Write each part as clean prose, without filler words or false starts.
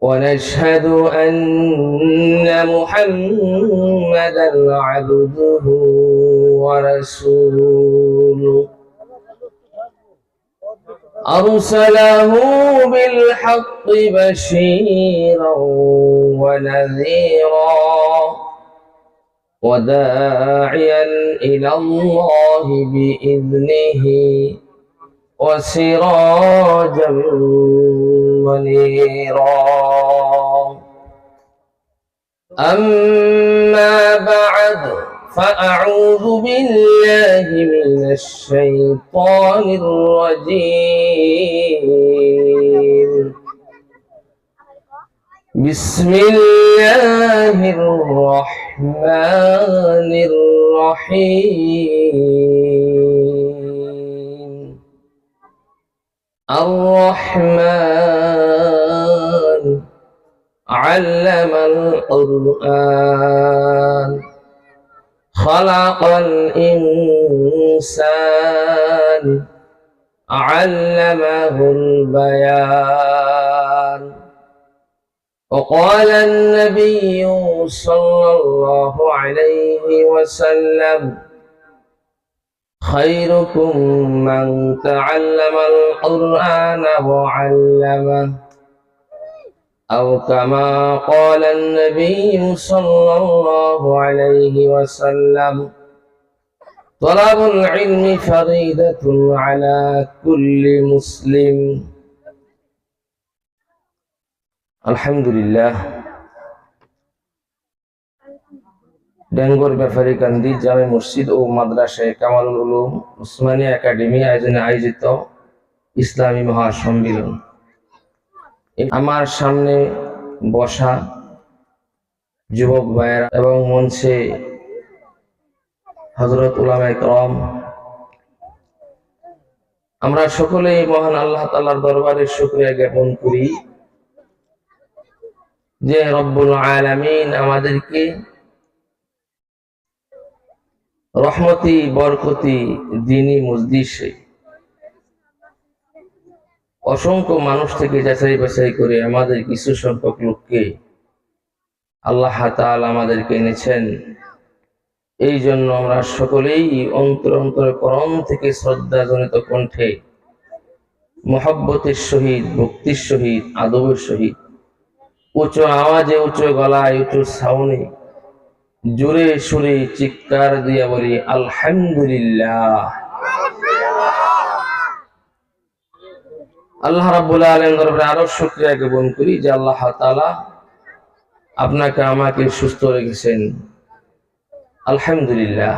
ونشهد أن محمدا عبده ورسوله أرسله بالحق بشيرا ونذيرا وداعيا إلى الله بإذنه وسراجا منيرا. أما بعد فأعوذ بالله من الشيطان الرجيم. بسم الله الرحمن الرحيم. الرحمن علم القرآن خلق الإنسان علمه البيان. وقال النبي صلى الله عليه وسلم خيركم من تعلم القرآن وعلمه أو كما قال النبي صلى الله عليه وسلم طلب العلم فريضة على كل مسلم. الحمد لله. ডেঙ্গুর ব্যাপারীকান্দি জামে মসজিদ ও মাদ্রাসায় কামালুল উলুম উসমানিয়া একাডেমি আয়োজনে আয়োজিত ইসলামী মহাসম্মেলন। আমার সামনে বসা যুবক ভাইয়েরা এবং মঞ্চে হযরত উলামায়ে কেরাম, আমরা সকলেই মহান আল্লাহ তাআলার দরবারে শুকরিয়া জ্ঞাপন করি যে রব্বুল আলামিন আমাদেরকে রহমতি বরকতি দ্বীনি মজলিসে অসংখ্য মানুষ থেকে যাচাই বাছাই করে আমাদের কিছু সংখ্যক লোককে আল্লাহ তাআলা আমাদেরকে এনেছেন। এই জন্য আমরা সকলেই অন্তর অন্তর করম থেকে শ্রদ্ধাজনিত কণ্ঠে মহব্বতের সহিত, ভক্তির সহিত, আদবের সহিত, উচ্চ আওয়াজে, উচ্চ গলায়, উচ্চ সাউন্ডে, জোরে সুরে চিৎকার দিয়া বলি আলহামদুলিল্লাহ। আল্লাহ রাব্বুল আলামিনের দরবারে আরো শুকরিয়া জ্ঞাপন করি যে আল্লাহ তাআলা আপনাকে আমাকে সুস্থ রেখেছেন, আলহামদুলিল্লাহ।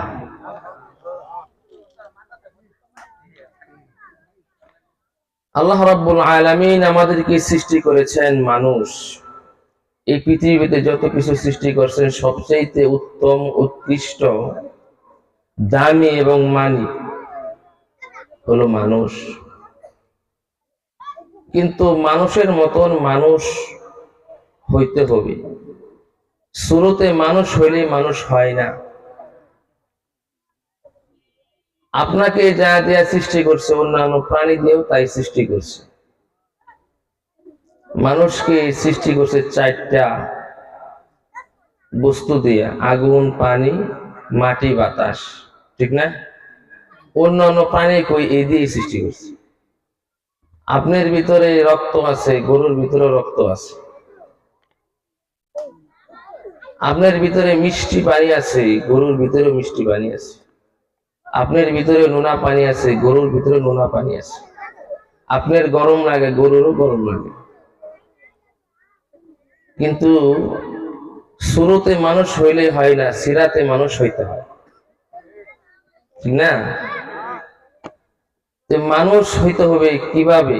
আল্লাহ রাব্বুল আলামিন আমাদেরকে সৃষ্টি করেছেন মানুষ। এই পৃথিবীতে যত কিছু সৃষ্টি করছেন সবচেয়ে উত্তম, উৎকৃষ্ট, দামি এবং মানি হলো মানুষ। কিন্তু মানুষের মতন মানুষ হইতে হবে। শুরুতে মানুষ হইলে মানুষ হয় না। আপনাকে যা দেয়া সৃষ্টি করছে অন্যান্য প্রাণী দিয়েও তাই সৃষ্টি করছে। মানুষকে সৃষ্টি করছে চারটা বস্তু দিয়ে, আগুন, পানি, মাটি, বাতাস, ঠিক না? অন্যান্য প্রাণী কই এই দিয়ে সৃষ্টি করছে। আপনার ভিতরে রক্ত আছে, গরুর ভিতরে রক্ত আছে। আপনার ভিতরে মিষ্টি পানি আছে, গরুর ভিতরে মিষ্টি পানি আছে। আপনার ভিতরে নোনা পানি আছে, গরুর ভিতরে নোনা পানি আছে। আপনার গরম লাগে, গরুরও গরম লাগে। কিন্তু শুরুতে মানুষ হইলে হয় না, সিরাতে মানুষ হইতে হয়, ঠিক না? মানুষ হইতে হবে কিভাবে?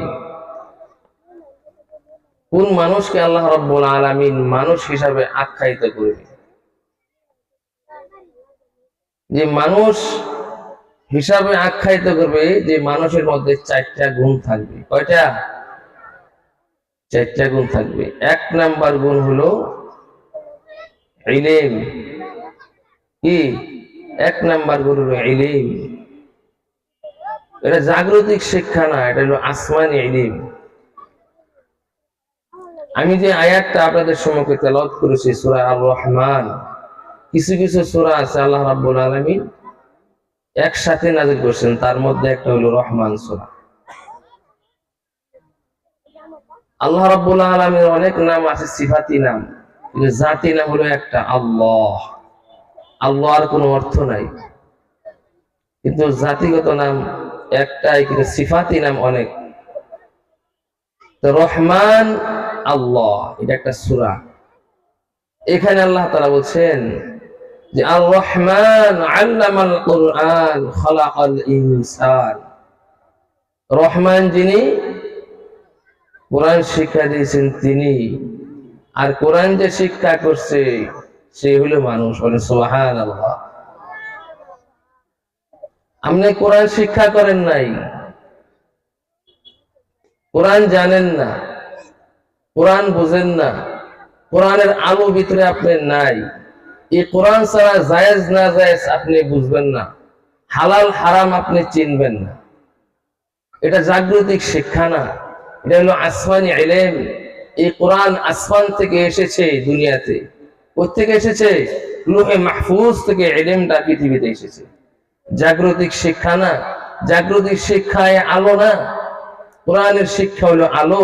কোন মানুষকে আল্লাহ রাব্বুল আলামিন মানুষ হিসাবে আখ্যায়িত করবে? যে মানুষ হিসাবে আখ্যায়িত করবে যে মানুষের মধ্যে চারটা গুণ থাকবে। কয়টা? চারটা গুণ থাকবে। এক নাম্বার গুণ হলো ইলম। কি? এক নাম্বার গুণ হলো ইলম। এটা জাগতিক শিক্ষা না, এটা হলো আসমানি ইলম। আমি যে আয়াতটা আপনাদের সম্মুখে তেলাওয়াত করেছি সূরা আর রহমান, কিছু কিছু সূরা আছে আল্লাহ রাব্বুল আলামিন একসাথে নাযিল করেছেন, তার মধ্যে একটা হলো রহমান সূরা। আল্লাহ রাব্বুল আলামিনের অনেক নাম আছে, সিফাতি নাম, কিন্তু জাতি নাম হলো একটা, আল্লাহ। আল্লাহর কোনো অর্থ নাই, কিন্তু জাতিগত নাম একটাই, কিন্তু সিফাতি নাম অনেক। তো রহমান আল্লাহ, এটা একটা সূরা। এখানে আল্লাহ তাআলা বলছেন যে আর রহমান আল্লামাল কুরআন খালাকাল ইনসান। রহমান যিনি, কোরআন শিক্ষা দিয়েছেন তিনি, আর কোরআন যে শিক্ষা করছে সে হলো মানুষ। বলে সুবহানাল্লাহ। আপনি কোরআন শিক্ষা করেন নাই, কোরআন জানেন না, কোরআন বুঝেন না, কোরআনের আলো ভিতরে আপনি নাই, এই কোরআন ছাড়া জায়েজ না জায়েজ আপনি বুঝবেন না, হালাল হারাম আপনি চিনবেন না। এটা জাগতিক শিক্ষা না, এটা হলো আসমানি ইলম। এই কোরআন আসমান থেকে এসেছে দুনিয়াতে। কোথেকে এসেছে? লৌহে মাহফুজ থেকে ইলমটা পৃথিবীতে এসেছে। জাগতিক শিক্ষা না, জাগতিক শিক্ষায় আলো না, কোরআনের শিক্ষা হলো আলো।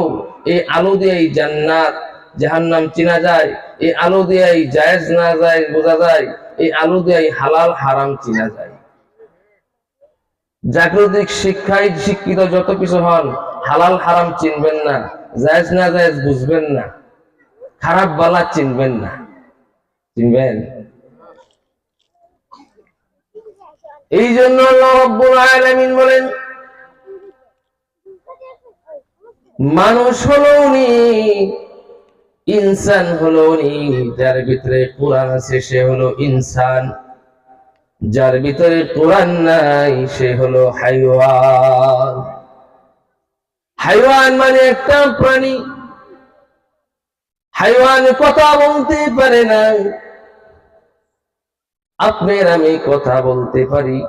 এই আলো দিয়েই জান্নাত জাহান্নাম চেনা যায়, এই আলো দিয়েই জায়েজ না জায়েজ বোঝা যায়, এই আলো দিয়েই হালাল হারাম চেনা যায়। জাগতিক শিক্ষায় শিক্ষিত যত কিছু হন, হালাল হারাম চিনবেন না, জায়েজ না জায়েজ বুঝবেন না, খারাপ বালা চিনবেন না। চিনবেন? এই জন্য আল্লাহ রাব্বুল আলামিন বলেন মানুষ হলো উনি, ইনসান হলো উনি, যার ভিতরে কোরআন আছে সে হলো ইনসান, যার ভিতরে কোরআন নাই সে হলো হাইওয়ান। হাইওয়ান মানে একটা প্রাণী। হাইওয়ান কথা বলতে পারে না, আপনার আমি কথা বলতে পারি।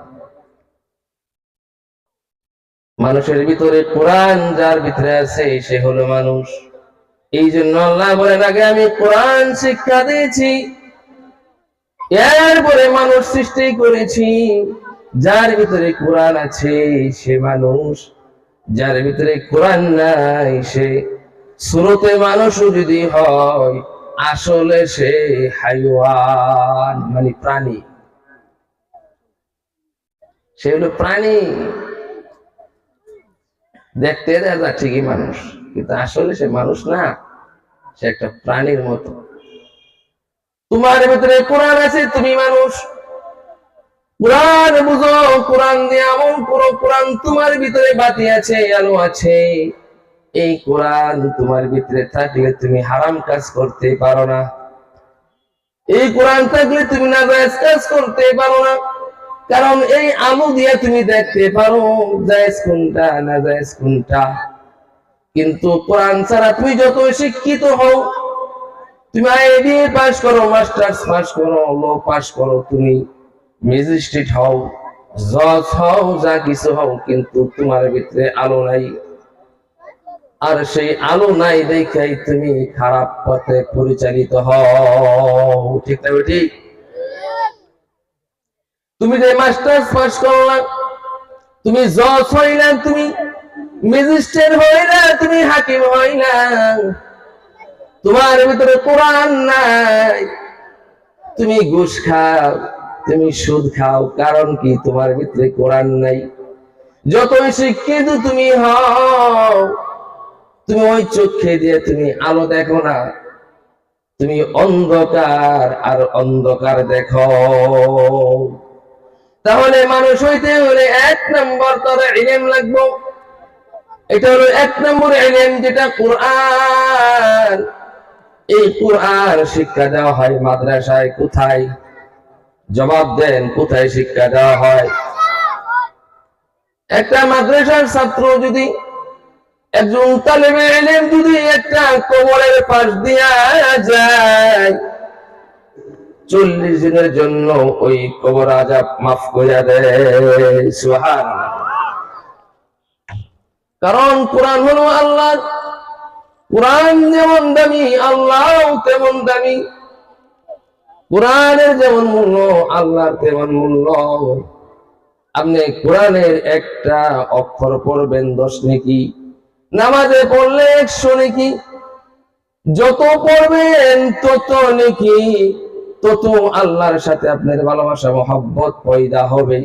মানুষের ভিতরে কোরআন যার ভিতরে আছে সে হলো মানুষ। এই জন্য আল্লাহ বলেন আগে আমি কোরআন শিক্ষা দিয়েছি, এরপরে মানুষ সৃষ্টি করেছি। যার ভিতরে কোরআন আছে সে মানুষ, যার ভিতরে কোরআন নাই সে শুরুতে মানুষও যদি হয় আসলে সে হাইওয়ান মানে প্রাণী। সে হলো প্রাণী, দেখতে দেখা যায় ঠিকই মানুষ, কিন্তু আসলে সে মানুষ না, সে একটা প্রাণীর মতো। তোমার ভিতরে কোরআন আছে, তুমি মানুষ। কোরআন বুঝো, কোরআন দিয়ে আমল করো। কোরআন তোমার ভিতরে বাতি আছে, আলো আছে। এই কোরআন তোমার ভিতরে থাকলে তুমি হারাম কাজ করতে পারো না। এই কোরআন থাকলে তুমি নাজায়েজ কাজ করতে পারো না, কারণ এই আলো দিয়ে তুমি দেখতে পারো জায়েজ কোনটা নাজায়েজ কোনটা। কিন্তু কোরআন ছাড়া তুমি যত শিক্ষিত হও, তুমি আইবিএ পাস করো, মাস্টার্স পাস করো, ল পাস করো, তুমি ম্যাজিস্ট্রেট হও, জজ হও, যা কিছু হও, কিন্তু তোমার ভিতরে আলো নাই। আর সেই আলো নাই দেখাই তুমি খারাপ পথে পরিচালিত হও। ঠিক না? ঠিক। তুমি যে মাস্টার্স পাস করলা, তুমি জজ হইলা, তুমি ম্যাজিস্ট্রেট হইলা, তুমি হাকিম হইলা, তোমার ভিতরে কোরআন নাই। তুমি ঘুষ খাও, তুমি সুদ খাও, কারণ কি? তোমার ভিতরে কোরআন নাই। যতই শিক্ষিত তুমি হও, তুমি ওই চোখে দিয়ে তুমি আলো দেখো না, তুমি অন্ধকার আর অন্ধকার দেখো। তাহলে মানুষ হইতে হলে এক নম্বর তোর ইলম লাগবে। এটা হলো এক নম্বর ইলম, যেটা কোরআন। এই কোরআন শিক্ষা দেওয়া হয় মাদ্রাসায়। কোথায়? জবাব দেন, কোথায় শিক্ষা দেওয়া হয়? একটা মাদ্রাসার ছাত্র যদি, একজন তালেবে ইলম যদি একটা কবরের পাশ দিয়া যায়, 40 দিনের জন্য ওই কবর আযাব মাফ করে দেয়। সুবহানাল্লাহ। কারণ কোরআন হলো আল্লাহ। কোরআন যেমন দামি আল্লাহ তেমন দামি, কোরআনের যেমন মূল্য আল্লাহর তেমন মূল্য। আপনি কোরআনের একটা অক্ষর পড়বেন 10 নেকি, নামাজে পড়লে 100 নেকি, যত পড়বেন তত নেকি, তত আল্লাহর সাথে আপনার ভালোবাসা মহব্বত পয়দা হবে।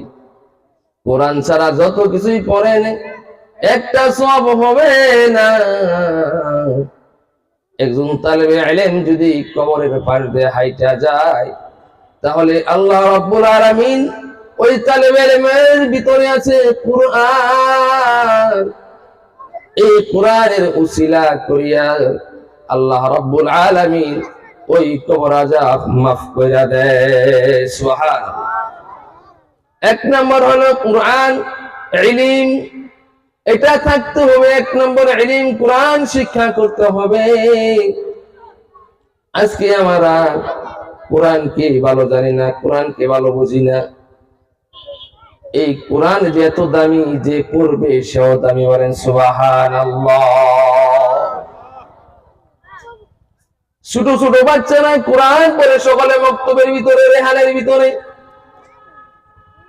কোরআন ছাড়া যত কিছুই পড়েন একটা সওয়াব হবে না। একজন তালেবে ইলম যদি কবরের পাশ দিয়ে হাইটা যায়, তাহলে আল্লাহ রাব্বুল আলামিন ওই তালেবে ইলমের ভিতরে আছে কোরআন, এই কোরআনের উসিলা করিয়া আল্লাহ রাব্বুল আলামিন ওই কবর আযাব মাফ কইরা দেয়। সুবহানাল্লাহ। এক নম্বর হলো কোরআন ইলম, এটা থাকতে হবে। এক নম্বর ইলম, কোরআন শিক্ষা করতে হবে। আজকে আমরা কোরআনকে ভালো জানি না, কোরআনকে ভালো বুঝি না। এই কোরআন যে এত দামি, যে পড়বে সেও দামি। বলেন সুবহানাল্লাহ। ছোট ছোট বাচ্চারা কোরআন পড়ে সকালে মক্তবের ভিতরে, রেহানের ভিতরে,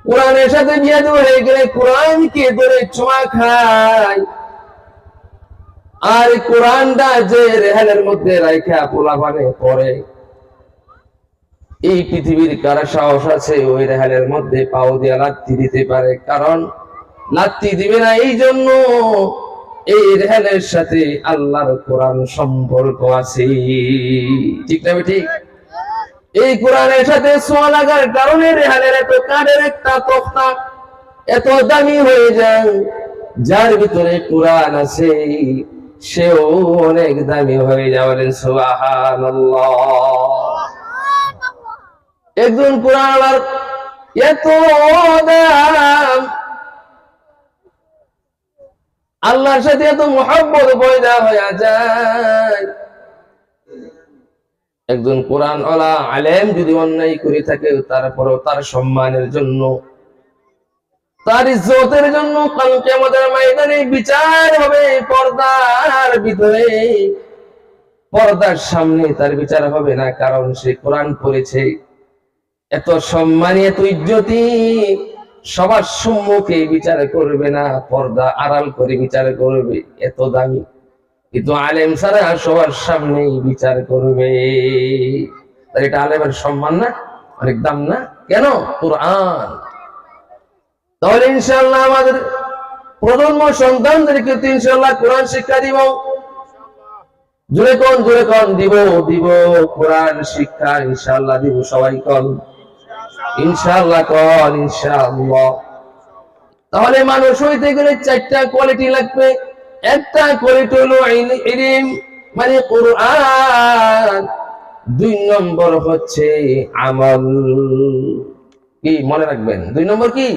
কোরআনের সাথে বিয়াদ হয়ে গেলে কোরআনকে ধরে ছোঁয়া খায়। আর কোরআনটা যে রেহানের মধ্যে রাইখা পোলাপানে পড়ে, এই পৃথিবীর কারা সাহস আছে ওই রেহানের মধ্যে পাও দিয়া লাত্তি দিতে পারে? কারণ লাত্তি দিবে না এই জন্য এই রেহানের সাথে আল্লাহর কোরআন সম্পর্ক আছে। ঠিক না ঠিক? এই কোরআনের সাথে ছোঁয়া লাগার কারণে রেহানের এত কাঠের একটা তক্তা এত দামি হয়ে যায়। যার ভিতরে কোরআন আছে সেও অনেক দামি হয়ে যায়। বলেন সুবহানাল্লাহ। একজন কোরআন এত দাম, আল্লাহর সাথে এত মুহাব্বত পয়দা হয়ে যায়। একজন কোরআন ওয়ালা আলেম যদি অন্যায় করে থাকে, তারপরও তার সম্মানের জন্য, তার ইজ্জতের জন্য কাল কিয়ামতের ময়দানে বিচার হবে। পর্দার ভিতরে, পর্দার সামনে তার বিচার হবে না, কারণ সে কোরআন পড়েছে। এত সম্মানী, এত ইজ্জতি সবার সম্মুখে বিচার করবে না, পর্দা আড়াল করে বিচার করবে। এত দামি, কিন্তু আলেম ছাড়া সবার সামনেই বিচার করবে। এটা আলেমের সম্মান না? অনেক দাম না? কেন? কোরআন। তাহলে ইনশাআল্লাহ আমাদের প্রজন্ম সন্তানদেরকে ইনশাআল্লাহ কোরআন শিক্ষা দিব। জোরে কোন দিব কোরআন শিক্ষা ইনশাআল্লাহ দিব। সবাই কোন ইনশাআল্লাহ, কোন ইনশাআল্লাহ। তাহলে মানুষ হইতে গেলে 4টা কোয়ালিটি লাগবে। একটা কোয়ালিটি হলো ইলম, মানে কোরআন। 2 নম্বর হচ্ছে আমল। কি মনে রাখবেন? 2 নম্বর কি?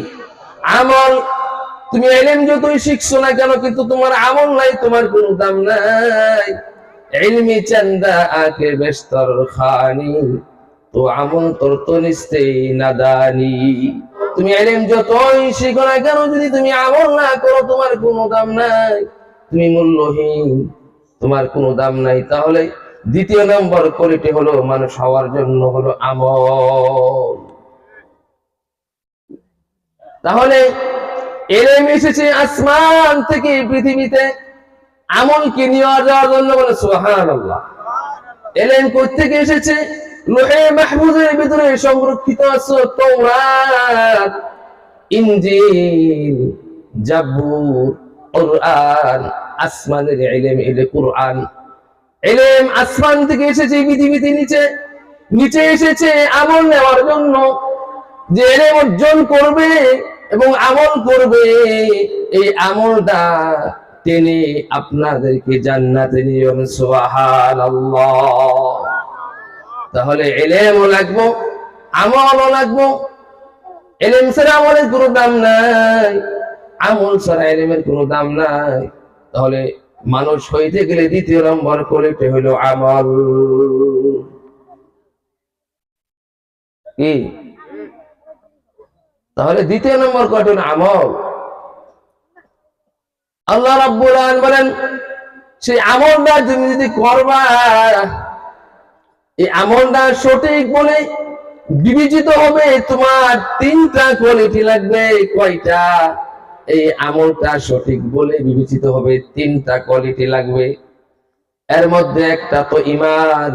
আমল। তুমি ইলম যতই শিখছো না কেন, কিন্তু তোমার আমল নাই, তোমার কোনো দাম নাই। ইলমি চন্দা আকে বেস্তর খানি, তো আমল তোর তো নিস্তেই নাদানি। তুমি ইলম যতই শিখো না কেন, যদি তুমি আমল না করো, তোমার কোনো দাম নাই, তুমি মূল্যহীন, তোমার কোনো দাম নাই। তাহলে 2 নম্বর কোয়ালিটি হলো মানুষ হওয়ার জন্য হলো আমল। তাহলে ইলম এসেছে আসমান থেকে পৃথিবীতে আমলকে নিয়ে যাওয়ার জন্য। বলে সুবহানাল্লাহ। ইলম কোথা থেকে এসেছে? লোহে মাহফুজের ভিতরে সংরক্ষিত আছে তাওরাত, ইনজিল, জাবুর, কুরআন। আসমানের ইলম এলে কুরআন। ইলম আসমান থেকে এসেছে পৃথিবীতে নিচে এসেছে আমল নেওয়ার জন্য। যে ইলম অর্জন করবে এবং আমল করবে, এই আমলটা টেনে আপনাদেরকে জান্নাতে নিয়ে যাবে। সুবহানাল্লাহ। তাহলে ইলমও লাগবে, আমলও লাগবে। ইলম ছাড়া আমলের কোনো দাম নাই, আমল ছাড়া ইলমের কোনো দাম নাই। তাহলে মানুষ হইতে গেলে 2 নম্বর কোয়ালিটি হলো আমল। কি? তাহলে 2 নম্বর কোয়ালিটি আমল। আল্লাহ রাব্বুল আলামিন বলেন সেই আমলটা তুমি যদি করবা, এই আমলটা সঠিক বলে বিবেচিত হবে, তোমার 3টা কোয়ালিটি লাগবে। কয়টা? এই আমলটা সঠিক বলে বিবেচিত হবে 3টা কোয়ালিটি লাগবে। এর মধ্যে একটা তো ঈমান,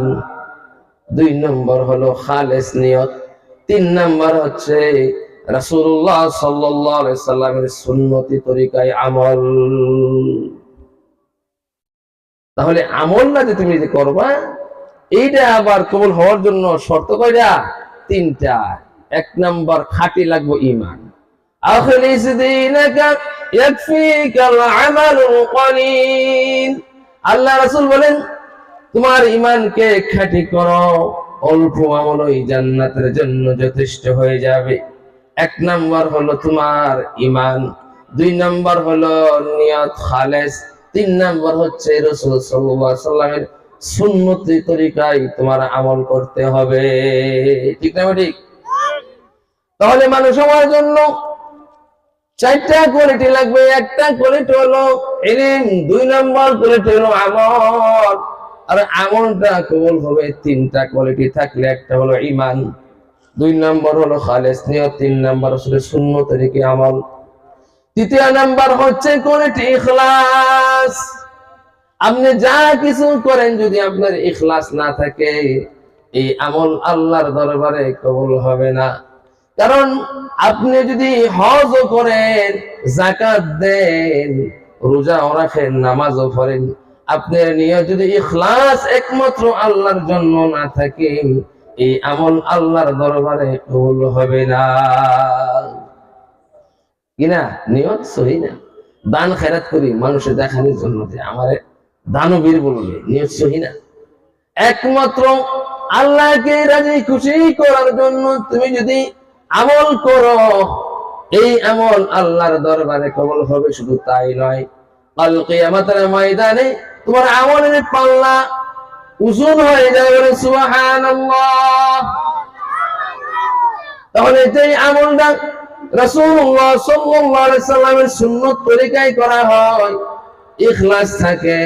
2 নম্বর হলো খালেস নিয়ত, 3 নম্বর হচ্ছে রাসূলুল্লাহ সাল্লাল্লাহু আলাইহি সাল্লামের সুন্নতি তরিকায় আমল। তাহলে আমলটা যে তুমি যে করবা, এইটা আবার কবুল হওয়ার জন্য শর্ত কয়টা? 3টা। 1 নম্বর খাঁটি লাগবে ঈমান। আখলিস দীনাকা ইয়াকফিকাল আমালুল কলিল। আল্লাহ রাসূল বলেন, তোমার ঈমানকে খাঁটি করো, অল্প আমলই জান্নাতের জন্য যথেষ্ট হয়ে যাবে। 1 নম্বর হলো তোমার ঈমান, 2 নম্বর হলো নিয়ত খালেস, 3 নম্বর হচ্ছে রাসূল সাল্লাল্লাহু আলাইহি সাল্লামের সুন্নতি তরিকায় তোমার আমল করতে হবে। ঠিক না ঠিক? তাহলে মানুষ হওয়ার জন্য 4টা কোয়ালিটি লাগবে। 1টা কোয়ালিটি হলো ইলম, 2 নম্বর কোয়ালিটি হলো আমল। আর আমলটা কবুল হবে 3টা কোয়ালিটি থাকলে। একটা হলো ঈমান, 2 নম্বর হলো খালেস নিয়ত, 3 নম্বর হচ্ছে সুন্নত তরিকায় আমল। 3য় নম্বর হচ্ছে কোয়ালিটি ইখলাস। আপনি যা কিছু করেন যদি আপনার ইখলাস না থাকে, এই আমল আল্লাহর দরবারে কবুল হবে না। কারণ আপনি যদি হজও করেন, যাকাত দেন, রোজাও রাখেন, নামাজও পড়েন, আপনার নিয়ত যদি ইখলাস একমাত্র আল্লাহর জন্য না থাকে, এই আমল আল্লাহর দরবারে কবুল হবে না। কিনা? নিয়ত সহি না। দান খেরাত করি মানুষের দেখানোর জন্য যে আমারে দানবীর বলবে, নিয়ত সহি না। একমাত্র আল্লাহকে রাজি খুশি করার জন্য তুমি যদি আমল করো, এই আমল আল্লাহর দরবারে কবুল হবে। শুধু তাই নয়, কাল কিয়ামতের ময়দানে তোমার আমলের পাল্লা ওজন হয়ে যাবে। সুবহানাল্লাহ। তাহলে যেই আমলটা রাসূলুল্লাহ সাল্লাল্লাহু আলাইহি সাল্লামের সুন্নত তরিকায় করা হয়, ইখলাস থাকে,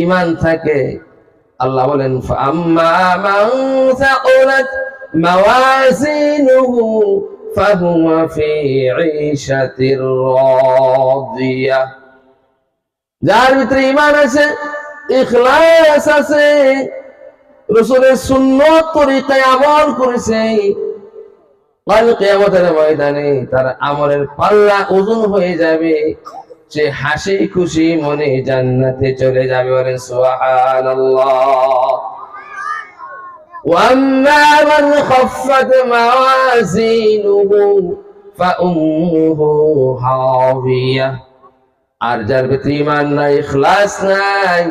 ঈমান থাকে, আল্লাহ বলেন ফাআম্মা মান সাকুলাত মাওয়াজিনুহু ফাহুয়া ফি ঈশাতির রাদিয়া। যার ভিতরে ঈমান আছে, ইখলাস আছে, রাসূলের সুন্নত তরিকায় আমল করেছে, কাল কিয়ামতের ময়দানে তার আমলের পাল্লা ওজন হয়ে যাবে, সে হাসি খুশি মনে জান্নাতে চলে যাবে। বলেন সুবহানাল্লাহ। ওয়াম্মা মান খাফফাত মাওয়াজিনুহু ফাউম্মুহু হাওিয়া। আর যার ভিতরে ঈমান নাই, ইখলাস নাই,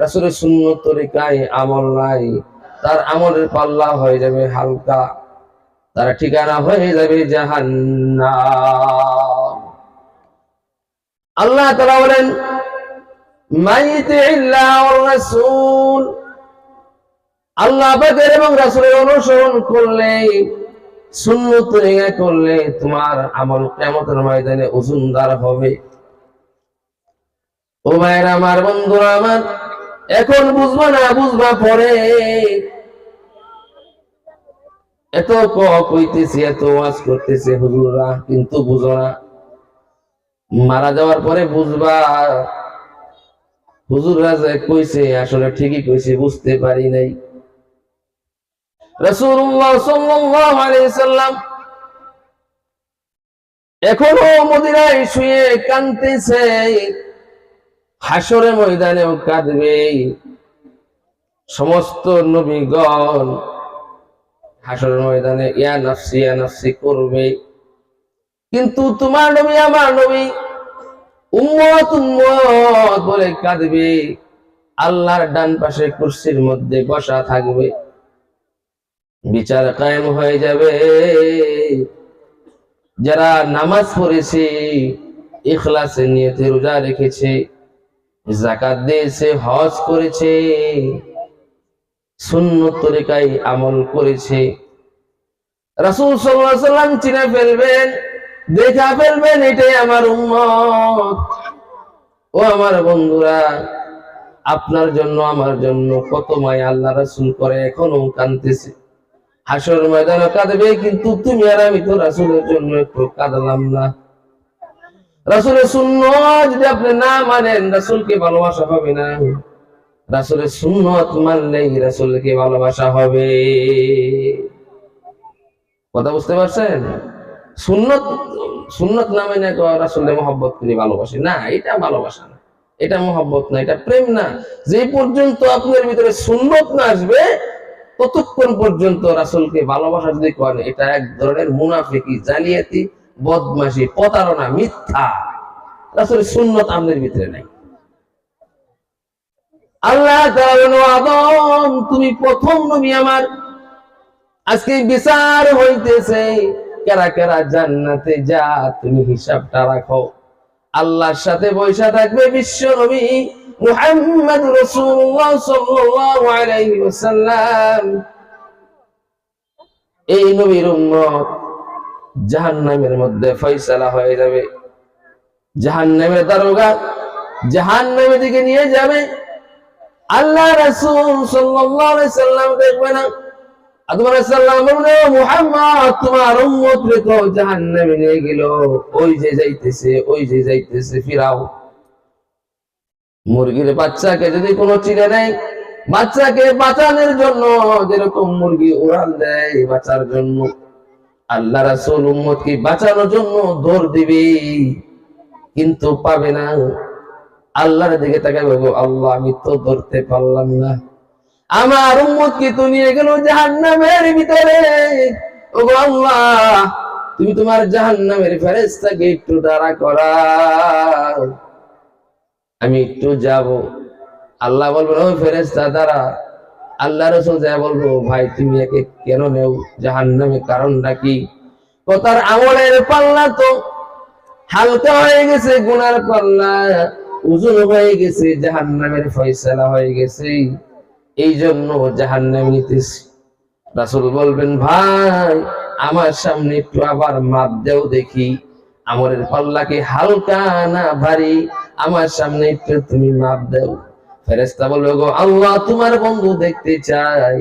রাসূলের সুন্নত তরিকায় আমল নাই, তার আমলের পাল্লা হয়ে যাবে হালকা, তার ঠিকানা হয়ে যাবে জাহান্নাম। আল্লাহ তাআলা বলেন, মাইতিল্লাহ ওয়ার রাসূল, আল্লাহ পাকের এবং রাসূলের অনুসরণ করলে, সুন্নত তরিকা করলে তোমার আমল কিয়ামতের ময়দানে ওজনদার হবে। ও ভাইরা আমার, বন্ধুরা আমার, এখন বুঝবা না, বুঝবা পরে। এত কইতেছি, এত ওয়াজ করতেছে হুজুররা, কিন্তু বুঝো না। মারা যাওয়ার পরে বুঝবা হুজুররা যে কইছে আসলে ঠিকই কইছে, বুঝতে পারি নাই। রাসূলুল্লাহ সাল্লাল্লাহু আলাইহি সাল্লাম এখনো মদিনায় শুয়ে কাঁদতেছে, হাসরের ময়দানেও কাঁদবে। সমস্ত নবীগণ হাসরের ময়দানে ইয়া নাফসি করবে, কিন্তু তোমার নবী, আমার নবী, উম্মত উম্মত বলে কাঁদবে। আল্লাহর ডান পাশে কুরসির মধ্যে বসা থাকবে, বিচার কায়েম হয়ে যাবে। যারা নামাজ পড়েছে, ইখলাসে নিয়তে রোজা রেখেছে, যাকাত দিয়েছে, হজ করেছে, সুন্নত তরিকায় আমল করেছে, রাসূল সাল্লাল্লাহু আলাইহি সাল্লাম চিনে ফেলবেন, দেখা ফেলবেন, এটাই আমার উম্মত। ও আমার বন্ধুরা, আপনার জন্য আমার জন্য কত মায়া আল্লাহ রাসূল করে, এখনো কাঁদতেছে। হাসর ময়দানে কাঁদবে, কিন্তু তুমি আর আমি তো রাসূলের জন্য একটু কাঁদলাম না। রাসূলের সুন্নাত যদি আপনি না মানেন, রাসূলকে ভালোবাসা হবে না। রাসূলের সুন্নাত মানলেই রাসূলকে ভালোবাসা হবে। কথা বুঝতে পারছেন? সুন্নাত সুন্নাত না মেনে রাসূলের মহব্বত করে ভালোবাসে না, এটা ভালোবাসা না, এটা মহব্বত না, এটা প্রেম না। যে পর্যন্ত আপনার ভিতরে সুন্নাত না আসবে, ততক্ষণ পর্যন্ত রাসূলকে ভালোবাসা যদি করেন, এটা এক ধরনের মুনাফিকি, জালিয়াতি, বদমাশি, প্রতারণা, মিথ্যা। রাসূলের সুন্নাত আপনার ভিতরে নাই। আল্লাহ তাআলা বলেন, আদম তুমি প্রথম নবী আমার, আজকে বিচার হইতেছে কারা কারা জান্নাতে যা, তুমি হিসাবটা রাখো। আল্লাহর সাথে বৈশা থাকবে বিশ্ব নবী মুহাম্মদ রাসূলুল্লাহ সাল্লাল্লাহু আলাইহি ওয়াসাল্লাম। এই নবীর উম্মত জাহান্নামের মধ্যে ফয়সালা হয়ে যাবে। জাহান্নামের দারোগা জাহান্নামের দিকে নিয়ে যাবে। আল্লাহ রাসূল সাল্লাল্লাহু আলাইহি সাল্লাম দেখবে না। আদম আলাইহিস সালাম বলল, মুহাম্মদ তোমার উম্মত রে তো জাহান্নামে নিয়ে গেল, ওই যে যাইতেছে ফিরাও। মুরগির বাচ্চাকে যদি কোনো চিনে নেয়, বাচ্চাকে বাঁচানোর জন্য যেরকম মুরগি উড়াল দেয় বাঁচার জন্য, আল্লাহ রাসূল উম্মতকে বাঁচানোর জন্য দৌড় দিবে, কিন্তু পাবে না। আল্লাহর দিকে তাকাবে, আল্লাহ আমি তো ধরতে পারলাম না, আমার উম্মতকে তো নিয়ে গেল জাহান্নামের ভিতরে। ওগো আল্লাহ, তুমি তোমার জাহান্নামের ফেরেশতাকে একটু দাঁড়া করাও, আমি একটু যাব। আল্লাহ বলবেন, ও ফেরেশতা দাঁড়া। আল্লাহ রাসূল যা বলবো, ভাই তুমি একে কেন নেও জাহান্নামে, কারণটা কি? তার আমলের পাল্লা তো হালকা হয়ে গেছে, গুনার পাল্লা ওজন হয়ে গেছে, জাহান্নামের ফয়সালা হয়ে গেছে, এই জন্য জাহান্নামে নিতেছি। রাসূল বলবেন, ভাই আমার সামনে একটু আবার মাপ দেও দেখি, আমলের পাল্লাকে হালকা না ভারী, আমার সামনে একটু তুমি মাপ দাও। ফেরেশতা বলবে, গো আল্লাহ তোমার বন্ধু দেখতে চাই।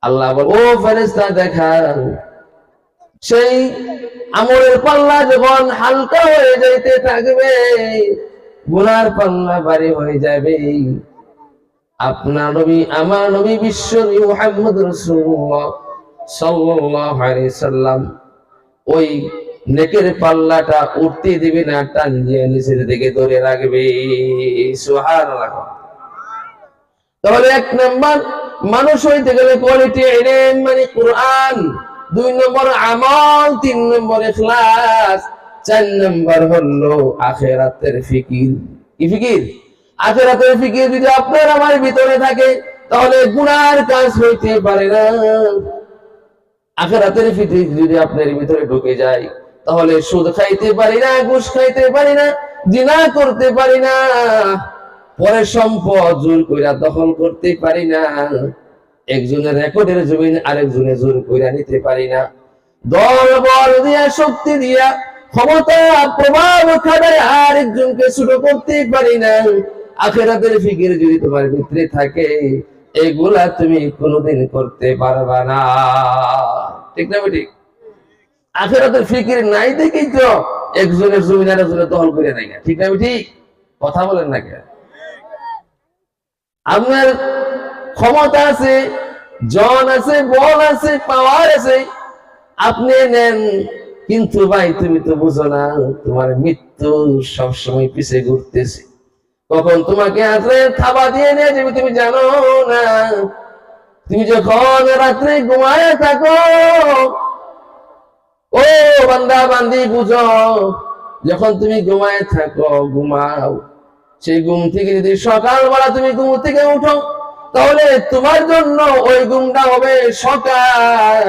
আল্লাহ বল, ও ফেরেশতা দেখাও। সেই আমলের পাল্লা যখন হালকা হয়ে যাইতে থাকবে, গুনার পাল্লা ভারী হয়ে যাবে, আপনার নবী আমার নবী বিশ্ব নবী মুহাম্মদ রাসূলুল্লাহ সাল্লাল্লাহু আলাইহি সাল্লাম ওই নেকের পাল্লাটা উঠতে দিবে না, টান দিয়ে নিচের দিকে ধরে রাখবে। সুবহানাল্লাহ। তাহলে এক নাম্বার মানুষ হইতে গেলে কোয়ালিটি ইলম মানে কোরআন, 2 নম্বর আমল, 3 নম্বর ইখলাস, 4 নম্বর হলো আখিরাতের ফিকির। কি ফিকির? আখিরাতের ফিকির যদি আপনার আমার ভিতরে থাকে, তাহলে গুনার কাজ হইতে পারে না। আখিরাতের ফিকির যদি আপনার ভিতরে ঢুকে যায়, তাহলে সুদ খাইতে পারি না, ঘুষ খাইতে পারি না, জিনা করতে পারি না, পরের সম্পদ জোর কইরা দখল করতে পারি না, একজনের রেকর্ডের জমিন আরেকজনে জোর কইরা নিতে পারি না, দল বল দিয়া শক্তি দিয়া ক্ষমতা প্রভাব খাটায় আরেকজনকে ছোট করতে পারি না। আখিরাতের ফিকির যদি তোমার ভিতরে থাকে, এগুলা তুমি কোনোদিন করতে পারবা না। ঠিক না ঠিক? আখিরাতের ফিকির নাই দেখেই তো একজনের জমিন আরেকজনের দখল করে নাই। ঠিক না ঠিক? কথা বলেন না কেন? আপনার ক্ষমতা আছে, জন আছে, বল আছে, পাওয়ার আছে, আপনি নেন, কিন্তু ভাই তুমি তো বুঝো না, তোমার মৃত্যু সবসময় পিছে ঘুরতেছে। কখন তোমাকে রাত্রে থাবা দিয়ে নিয়ে যাবে তুমি জানো না। তুমি যখন রাত্রে ঘুমায় থাকো, ও বান্দা বান্দি বুঝো, যখন তুমি ঘুমায় থাকো, ঘুমাও, সেই ঘুম থেকে যদি সকালবেলা তুমি ঘুম থেকে উঠো, তাহলে তোমার জন্য ওই ঘুমটা হবে সকাল।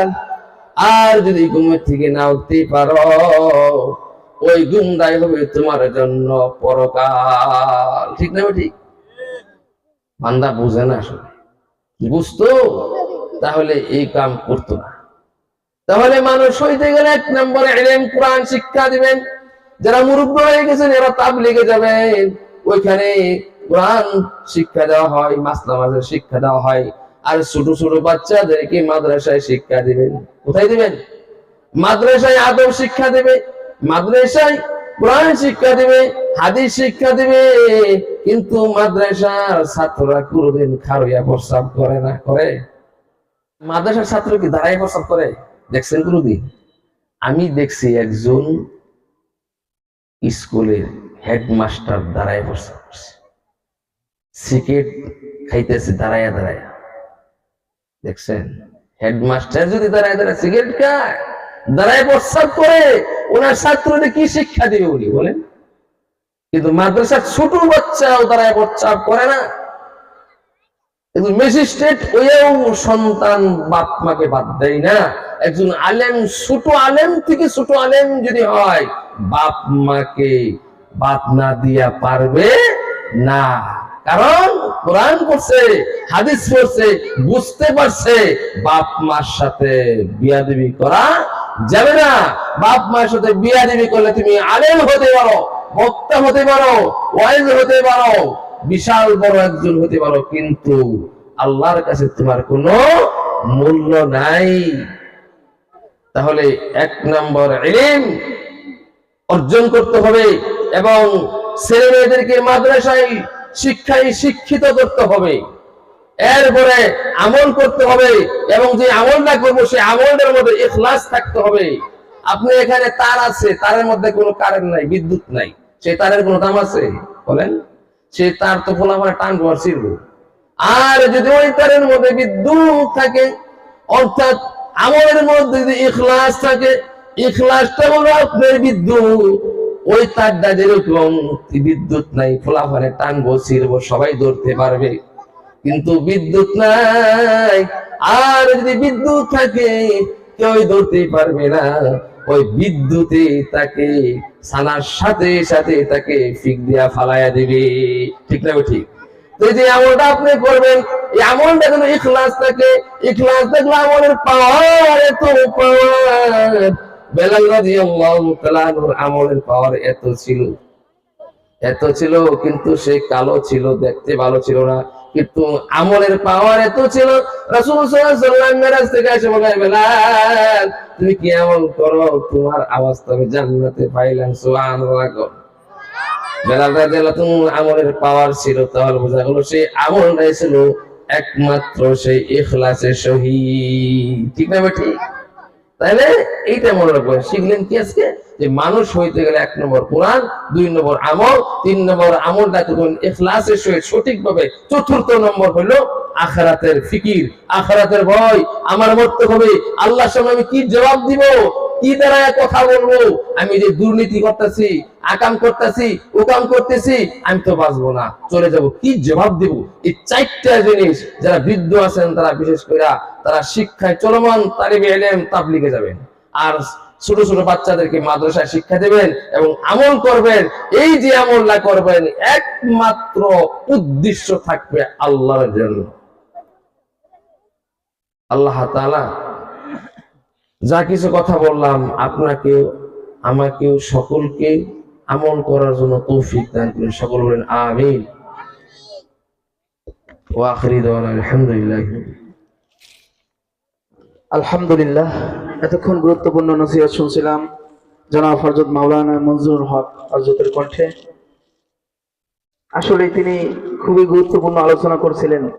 আর যদি ঘুমের থেকে না উঠতে পারো, ওই ঘুমটাই হবে তোমার জন্য পরকাল। ঠিক না ঠিক? বান্দা বুঝে না, আসলে বুঝতো তাহলে এই কাম করতো না। তাহলে মানুষ হইতে গেলে 1 নম্বরে ইলম কোরআন শিক্ষা দিবেন। যারা মুরব্বি হয়ে গেছেন এরা তাবলীগে যাবেন, ওইখানে কোরআন শিক্ষা দেওয়া হয়, মাসলা মাসের শিক্ষা দেওয়া হয়। আর ছোট ছোট বাচ্চাদেরকে মাদ্রাসায় শিক্ষা দিবেন। কোথায় দিবেন? মাদ্রাসায় আদব শিক্ষা দেবে, মাদ্রাসায় কোরআন শিক্ষা দেবে, হাদিস শিক্ষা দেবে। কিন্তু মাদ্রাসার ছাত্ররা কোনদিন খাড়িয়া প্রস্রাব করে না। করে? মাদ্রাসার ছাত্র কি দাঁড়ায় প্রস্রাব করে দেখছেন কোনদিন? আমি দেখছি একজন স্কুলের হেডমাস্টার দাঁড়ায় প্রস্রাব করছে, সিগারেট খাইতেছে দাঁড়ায়া দাঁড়ায়া। দেখছেন? হেডমাস্টার যদি দাঁড়ায় দাঁড়ায় সিগারেট খায়, দাঁড়ায় প্রস্রাব করে, ওনার ছাত্রদের কি শিক্ষা দিবে উনি বলেন? কিন্তু মাদ্রাসার ছোট বাচ্চাও দাঁড়ায় প্রস্রাব করে না। কিন্তু ম্যাজিস্ট্রেট ওইও সন্তান বাপ মাকে বাদ দেয় না। একজন আলেম, ছোট আলেম থেকে ছোট আলেম যদি হয়, বাপ মাকে বাদ না দিয়া পারবে না। কারণ কোরআন পড়ছে, হাদিস পড়ছে, বুঝতে পারছে বাপ মার সাথে বিয়াদবি করা যাবে না। বাপ মার সাথে বিয়াদবি করলে তুমি আলেম হতে পারো, বক্তা হতে পারো, ওয়াইজ হতে পারো, বিশাল বড় একজন হতে পারো, কিন্তু আল্লাহর কাছে তোমার কোনো মূল্য নাই। তাহলে 1 নম্বর ইলম অর্জন করতে হবে এবং ছেলে মেয়েদেরকে মাদ্রাসায় শিক্ষায় শিক্ষিত করতে হবে। এরপরে আমল করতে হবে এবং যে আমলটা করবো সেই আমলটার মধ্যে ইখলাস থাকতে হবে। আপনি এখানে তার আছে, তারের মধ্যে কোনো কারেন্ট নাই, বিদ্যুৎ নাই, সেই তারের কোনো দাম আছে বলেন? সেই তার তো খোলা মানে টান ঘর ছিড়বো। আর যদি ওই তারের মধ্যে বিদ্যুৎ থাকে, অর্থাৎ আমলের মধ্যে যদি ইখলাস থাকে, ইখলাসটা হলো আপনার বিদ্যুৎ। ওই তারটা যেরকম বিদ্যুৎ নাই, খোলা মানে টানবো ছিড়বো সবাই ধরতে পারবে, কিন্তু বিদ্যুৎ নাই। আর যদি বিদ্যুৎ থাকে কেউ ধরতে পারবে না। ওই বিদ্যুতে তাকে ছানার সাথে সাথে তাকে ফিক দিয়া ফালাইয়া দিবে। ঠিক না? ঠিক। তো যে আমলটা আপনি করবেন, এই আমলটা যেন ইখলাস থাকে। ইখলাস থাকলে আমলের পাওয়ার এত পাওয়ার। বেলাল রাদিয়াল্লাহু তাআলা আমলের পাওয়ার এত ছিল, কিন্তু সে কালো ছিল, দেখতে ভালো ছিল না, কিন্তু আমলের পাওয়ার এত ছিল। রাসূল সাল্লাল্লাহু আলাইহি ওয়াসাল্লাম মেরাজ থেকে এসে বলে, বেলাল তুমি কি আমল করো, তোমার আওয়াজ তো আমি জান্নাতে পাইলাম, সুবহানাল্লাহ। বেলাল রাদিয়াল্লাহু তাআলা আমলের পাওয়ার ছিল, তাহলে বোঝা গেল সেই আমলটাই ছিল একমাত্র সেই ইখলাসের সহিত। ঠিক না? ঠিক। তাহলে এইটা মনে রাখবেন। শিখলেন কি আজকে? যে মানুষ হইতে গেলে 1 নম্বর কোরআন, 2 নম্বর আমল, 3 নম্বর আমলটা করবেন ইখলাসের সহিত সঠিকভাবে, 4র্থ নম্বর হলো আখিরাতের ফিকির, আখিরাতের ভয়। আমার মরতে হবে, আল্লাহর সামনে আমি কি জবাব দিব, কি দ্বারা কথা বলবো? আমি যে দুর্নীতি করতেছি, আকাম করতেছি, ওকাম করতেছি, আমি তো বাঁচবো না, চলে যাব, কি জবাব দিব? এই 4টা জিনিস যারা বৃদ্ধ আছেন তারা বিশেষ করে তারা শিক্ষায় চলমান তালিবে ইলম তাবলীগে যাবেন, আর ছোট ছোট বাচ্চাদেরকে মাদ্রাসায় শিক্ষা দেবেন এবং আমল করবেন। এই যে আমলটা করবেন একমাত্র উদ্দেশ্য থাকবে আল্লাহর জন্য। আল্লাহ তাআলা যা কিছু কথা বললাম আপনাকে, আমাকেও, সকলকে আমল করার জন্য তৌফিক দান করেন। সকল বলেন আমিন। ওয়া আখিরি দাওয়ানা আলহামদুলিল্লাহ। আলহামদুলিল্লাহ। এতক্ষণ গুরুত্বপূর্ণ নসিহত শুনছিলাম জনাব হযরত মাওলানা মনজুরুল হক হযরতের কণ্ঠে। আসলে তিনি খুবই গুরুত্বপূর্ণ আলোচনা করছিলেন।